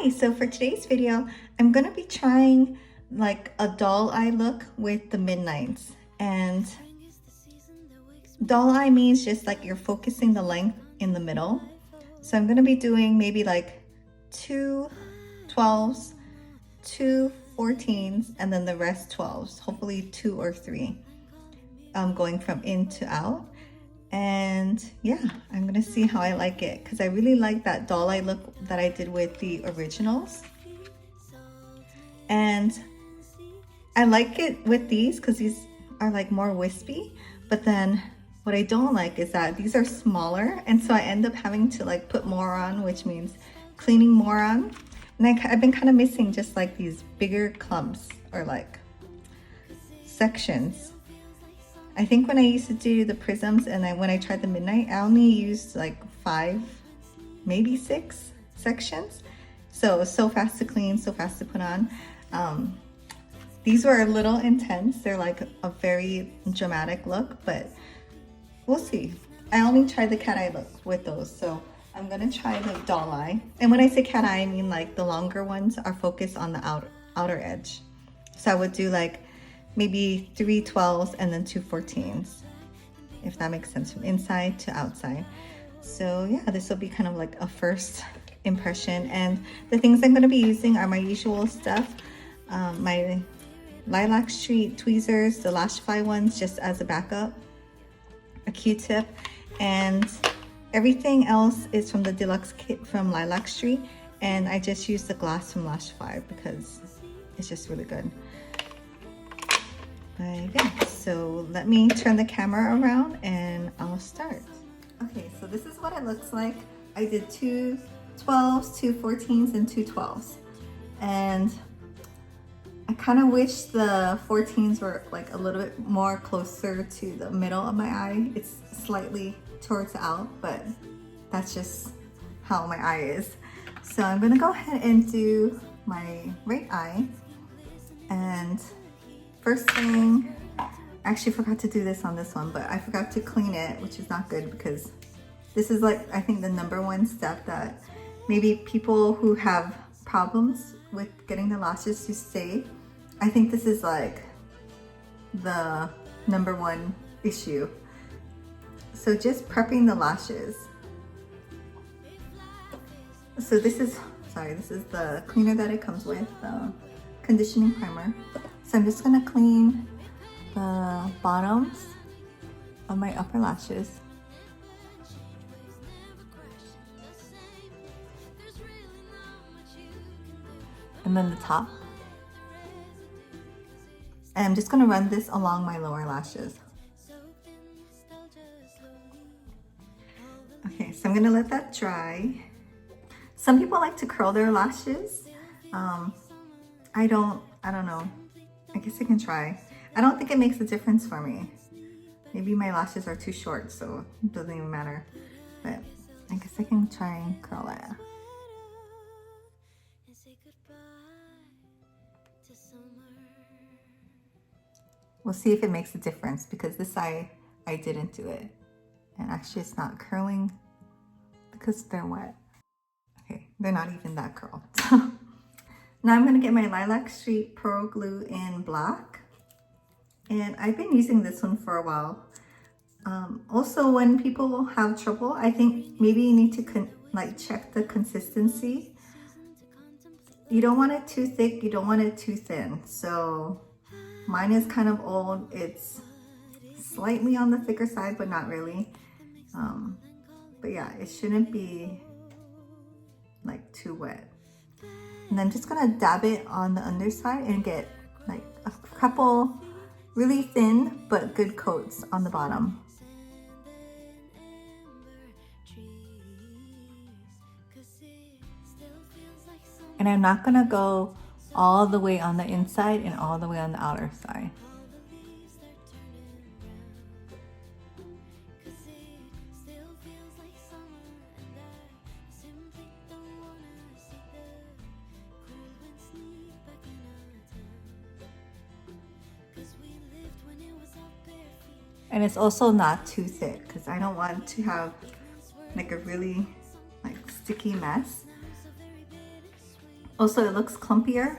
Hi, so for today's video, I'm going to be trying like a doll eye look with the midnights. And doll eye means just like you're focusing the length in the middle. So I'm going to be doing maybe like 2 12s, 2 14s, and then the rest 12s, hopefully 2 or 3, going from in to out. And yeah, I'm gonna see how I like it because I really like that doll eye look that I did with the originals. And I like it with these because these are like more wispy, but then what I don't like is that these are smaller, and so I end up having to like put more on, which means cleaning more on. And I've been kind of missing just like these bigger clumps or like sections. I think when I used to do the prisms and when I tried the midnight, I only used like 5, maybe 6 sections. So it was so fast to clean, so fast to put on. These were a little intense. They're like a very dramatic look, but we'll see. I only tried the cat eye look with those, so I'm gonna try the doll eye. And when I say cat eye, I mean like the longer ones are focused on the outer edge. So I would do like maybe 3 12s and then 2 14s, if that makes sense, from inside to outside. So yeah, this will be kind of like a first impression. And the things I'm going to be using are my usual stuff, my Lilac Street tweezers, the Lashify ones just as a backup, a Q-tip, and everything else is from the deluxe kit from Lilac Street. And I just use the glass from Lashify because it's just really good. Yeah, so let me turn the camera around and I'll start. Okay, so this is what it looks like. I did 2 12s, 2 14s, and 2 12s. And I kind of wish the 14s were like a little bit more closer to the middle of my eye. It's slightly towards out, but that's just how my eye is. So I'm gonna go ahead and do my right eye. And first thing, I actually forgot to do this on this one, but I forgot to clean it, which is not good because this is like, I think the #1 step that maybe people who have problems with getting the lashes to stay, I think this is like the #1 issue. So just prepping the lashes. So this is the cleaner that it comes with, the conditioning primer. So I'm just gonna clean the bottoms of my upper lashes. And then the top. And I'm just gonna run this along my lower lashes. Okay, so I'm gonna let that dry. Some people like to curl their lashes. I don't know. I guess I can try. I don't think it makes a difference for me. Maybe my lashes are too short, so it doesn't even matter. But I guess I can try and curl it. We'll see if it makes a difference because this eye, I didn't do it. And actually it's not curling because they're wet. Okay, they're not even that curled. Now I'm gonna get my Lilac Street Pearl Glue in black. And I've been using this one for a while. Also, when people have trouble, I think maybe you need to check the consistency. You don't want it too thick, you don't want it too thin. So mine is kind of old. It's slightly on the thicker side, but not really. But yeah, it shouldn't be like too wet. And I'm just gonna dab it on the underside and get like a couple really thin but good coats on the bottom. And I'm not gonna go all the way on the inside and all the way on the outer side. And it's also not too thick because I don't want to have like a really like sticky mess. Also, it looks clumpier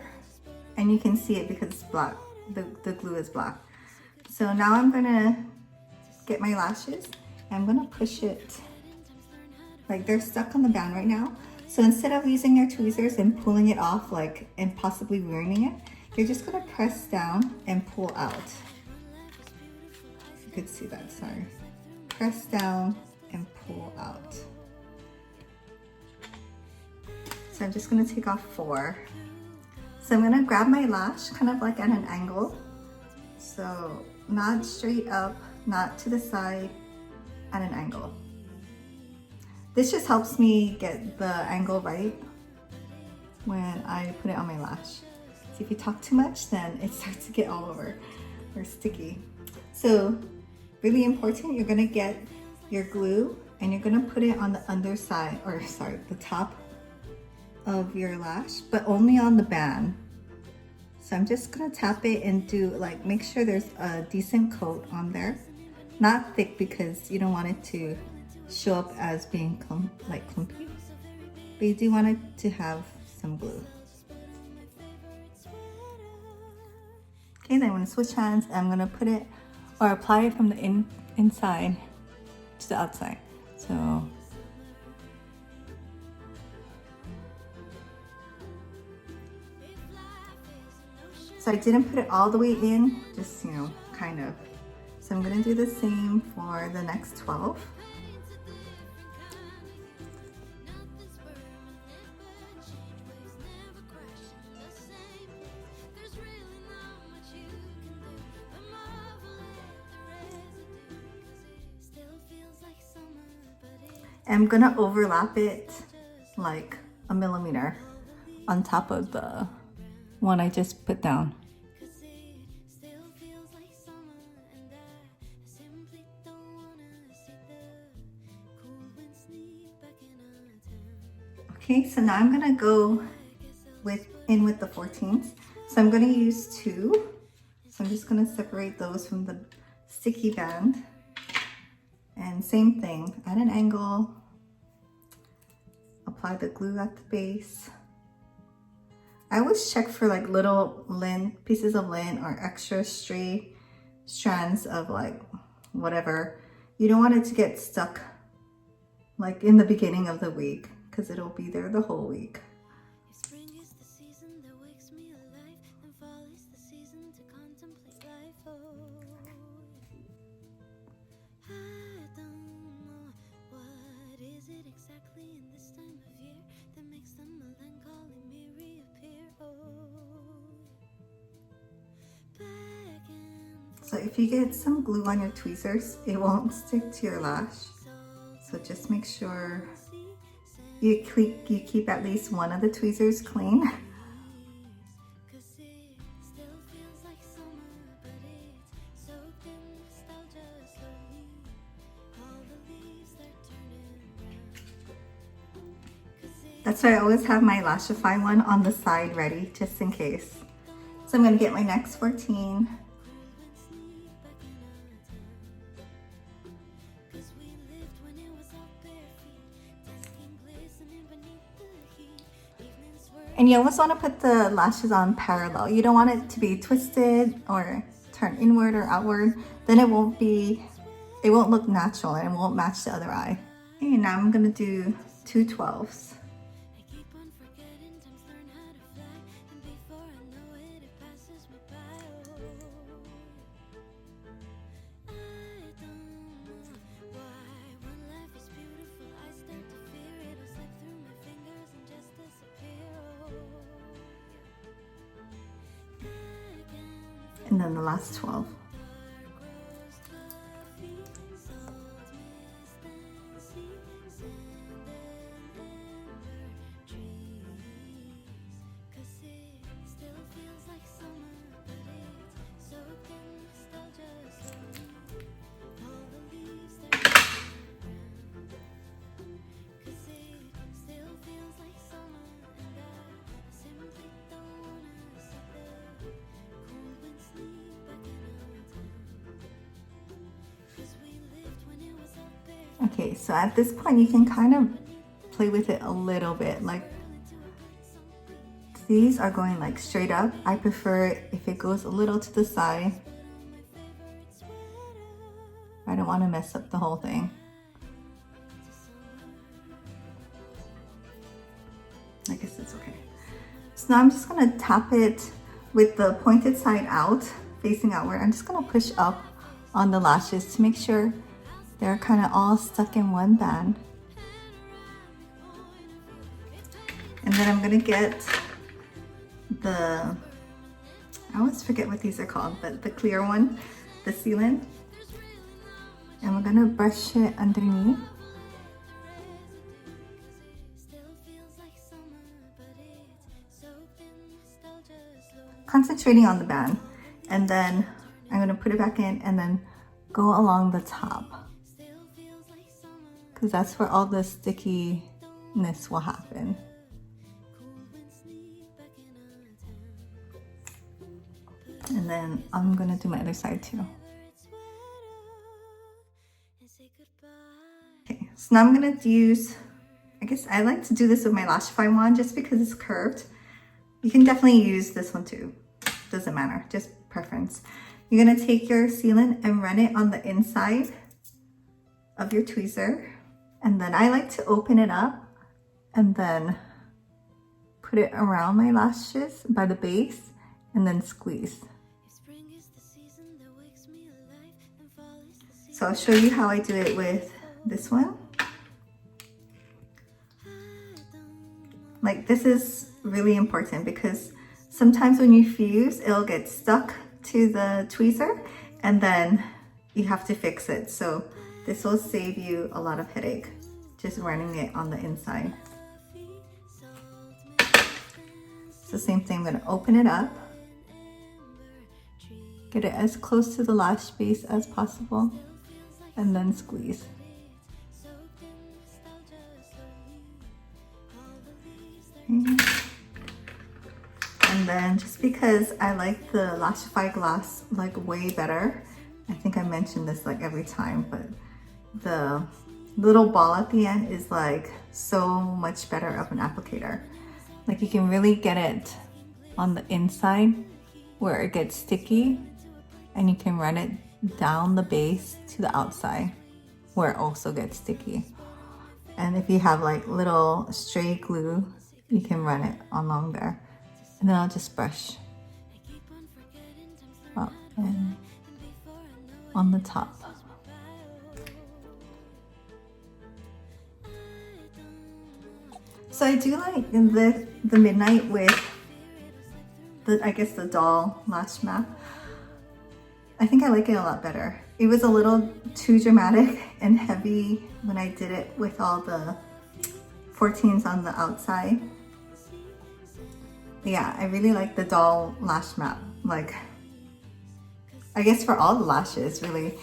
and you can see it because it's black. The glue is black. So now I'm gonna get my lashes. I'm gonna push it, like they're stuck on the band right now. So instead of using your tweezers and pulling it off like and possibly ruining it, you're just gonna press down and pull out. You could see that, sorry. Press down and pull out. So I'm just gonna take off 4. So I'm gonna grab my lash kind of like at an angle. So not straight up, not to the side, at an angle. This just helps me get the angle right when I put it on my lash. So if you talk too much, then it starts to get all over or sticky. So really important, you're gonna get your glue and you're gonna put it on the underside, or sorry, the top of your lash, but only on the band. So I'm just gonna tap it and do like, make sure there's a decent coat on there. Not thick because you don't want it to show up as being clumpy, but you do want it to have some glue. Okay, then I'm gonna switch hands. I'm gonna put it or apply it from the inside to the outside. So I didn't put it all the way in, just, you know, kind of. So I'm gonna do the same for the next 12. I'm gonna overlap it like a millimeter on top of the one I just put down. Okay, so now I'm gonna go in with the 14s. So I'm gonna use 2. So I'm just gonna separate those from the sticky band. And same thing, at an angle, apply the glue at the base. I always check for like little pieces of lint or extra stray strands of like whatever. You don't want it to get stuck like in the beginning of the week because it'll be there the whole week. Spring is the season that wakes me alive, and fall is the season to contemplate life. I don't know what is it exactly in this time of year that makes the melancholy me reappear. Back and So if you get some glue on your tweezers, it won't stick to your lash. So just make sure you keep at least one of the tweezers clean. That's why I always have my Lashify one on the side ready, just in case. So I'm gonna get my next 14. And you always want to put the lashes on parallel. You don't want it to be twisted or turn inward or outward. Then it won't look natural and it won't match the other eye. Okay, now I'm gonna do 2 12s. And then the last 12. Okay, so at this point you can kind of play with it a little bit, like these are going like straight up. I prefer if it goes a little to the side. I don't want to mess up the whole thing. I guess it's okay. So now I'm just gonna tap it with the pointed side out, facing outward. I'm just gonna push up on the lashes to make sure they're kind of all stuck in one band. And then I'm gonna get the, I always forget what these are called, but the clear one, the sealant. And we're gonna brush it underneath. Concentrating on the band, and then I'm gonna put it back in and then go along the top, because that's where all the stickiness will happen. And then I'm gonna do my other side too. Okay, so now I'm gonna use, I guess I like to do this with my Lashify wand just because it's curved. You can definitely use this one too. Doesn't matter, just preference. You're gonna take your sealant and run it on the inside of your tweezer. And then I like to open it up and then put it around my lashes by the base and then squeeze. So I'll show you how I do it with this one. Like, this is really important because sometimes when you fuse, it'll get stuck to the tweezer and then you have to fix it. So this will save you a lot of headache, just running it on the inside. So same thing, I'm gonna open it up, get it as close to the lash base as possible, and then squeeze. Okay. And then just because I like the Lashify gloss like way better, I think I mentioned this like every time, but the little ball at the end is like so much better of an applicator. Like, you can really get it on the inside where it gets sticky, and you can run it down the base to the outside where it also gets sticky. And if you have like little stray glue, you can run it along there. And then I'll just brush up and on the top. So I do like the midnight with the, I guess, the doll lash map. I think I like it a lot better. It was a little too dramatic and heavy when I did it with all the 14s on the outside. Yeah, I really like the doll lash map. Like, I guess for all the lashes, really.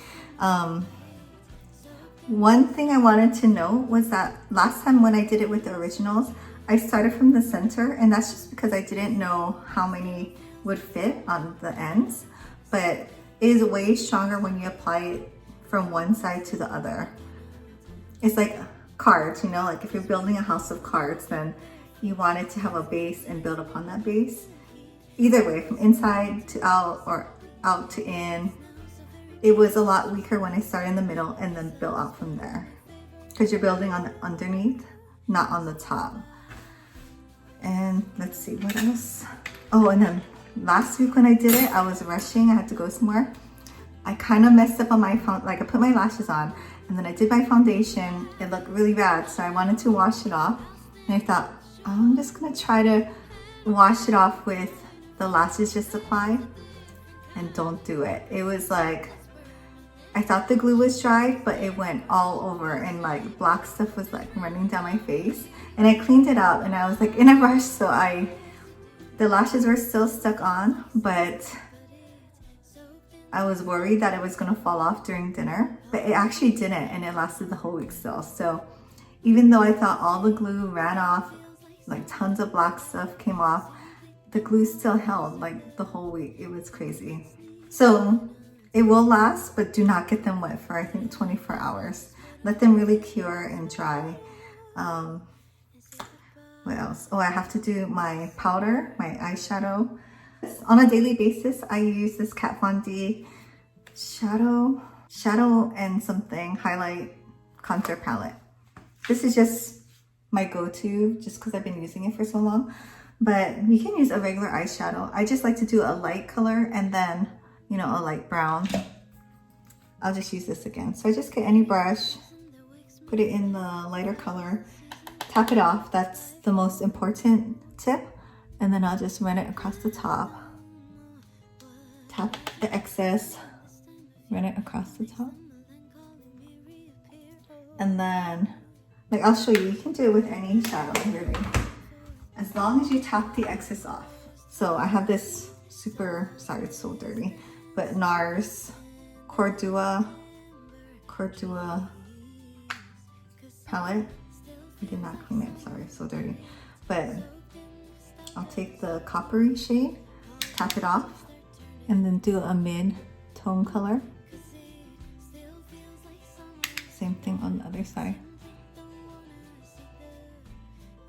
One thing I wanted to know was that last time when I did it with the originals, I started from the center, and that's just because I didn't know how many would fit on the ends. But it is way stronger when you apply it from one side to the other. It's like cards, you know, like if you're building a house of cards, then you want it to have a base and build upon that base. Either way, from inside to out or out to in. It was a lot weaker when I started in the middle and then built out from there. Because you're building on the underneath, not on the top. And let's see, what else? Oh, and then last week when I did it, I was rushing, I had to go somewhere. I kind of messed up on my like I put my lashes on and then I did my foundation. It looked really bad, so I wanted to wash it off. And I thought, I'm just gonna try to wash it off with the lashes just applied, and don't do it. It was like, I thought the glue was dry, but it went all over and like black stuff was like running down my face. And I cleaned it out and I was like in a rush, so the lashes were still stuck on, but I was worried that it was gonna fall off during dinner, but it actually didn't, and it lasted the whole week still. So even though I thought all the glue ran off, like tons of black stuff came off, the glue still held like the whole week. It was crazy. So it will last, but do not get them wet for I think 24 hours. Let them really cure and dry. What What else? Oh, I have to do my powder, my eyeshadow. On a daily basis, I use this Kat Von D shadow and something highlight contour palette. This is just my go-to just because I've been using it for so long. But you can use a regular eyeshadow. I just like to do a light color and then, you know, a light brown. I'll just use this again. So I just get any brush, put it in the lighter color, tap it off. That's the most important tip. And then I'll just run it across the top. Tap the excess, run it across the top. And then, like I'll show you, you can do it with any shadow really. As long as you tap the excess off. So I have this super, sorry it's so dirty, but NARS Cordua palette. I did not clean it, sorry, it's so dirty. But I'll take the coppery shade, tap it off, and then do a mid-tone color. Same thing on the other side.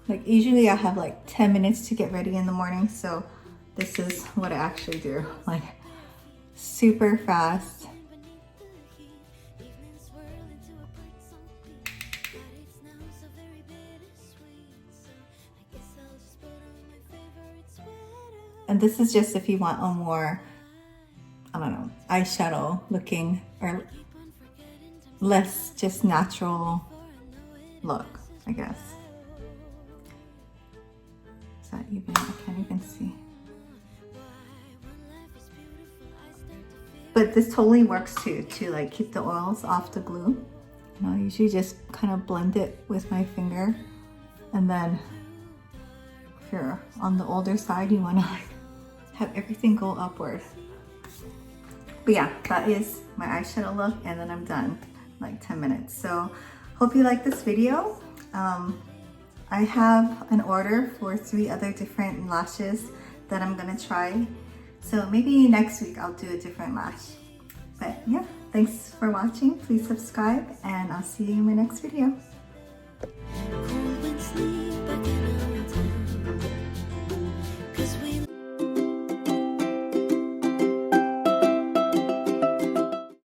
Like usually I have like 10 minutes to get ready in the morning, so this is what I actually do, like super fast. And this is just if you want a more, I don't know, eyeshadow looking or less just natural look, I guess. Is that even? I can't even see. But this totally works too, to like keep the oils off the glue. And I'll usually just kind of blend it with my finger. And then if you're on the older side, you want to like have everything go upward. But yeah, that is my eyeshadow look, and then I'm done, like 10 minutes. So hope you like this video. I have an order for 3 other different lashes that I'm gonna try. So maybe next week I'll do a different lash. But yeah, thanks for watching. Please subscribe and I'll see you in my next video.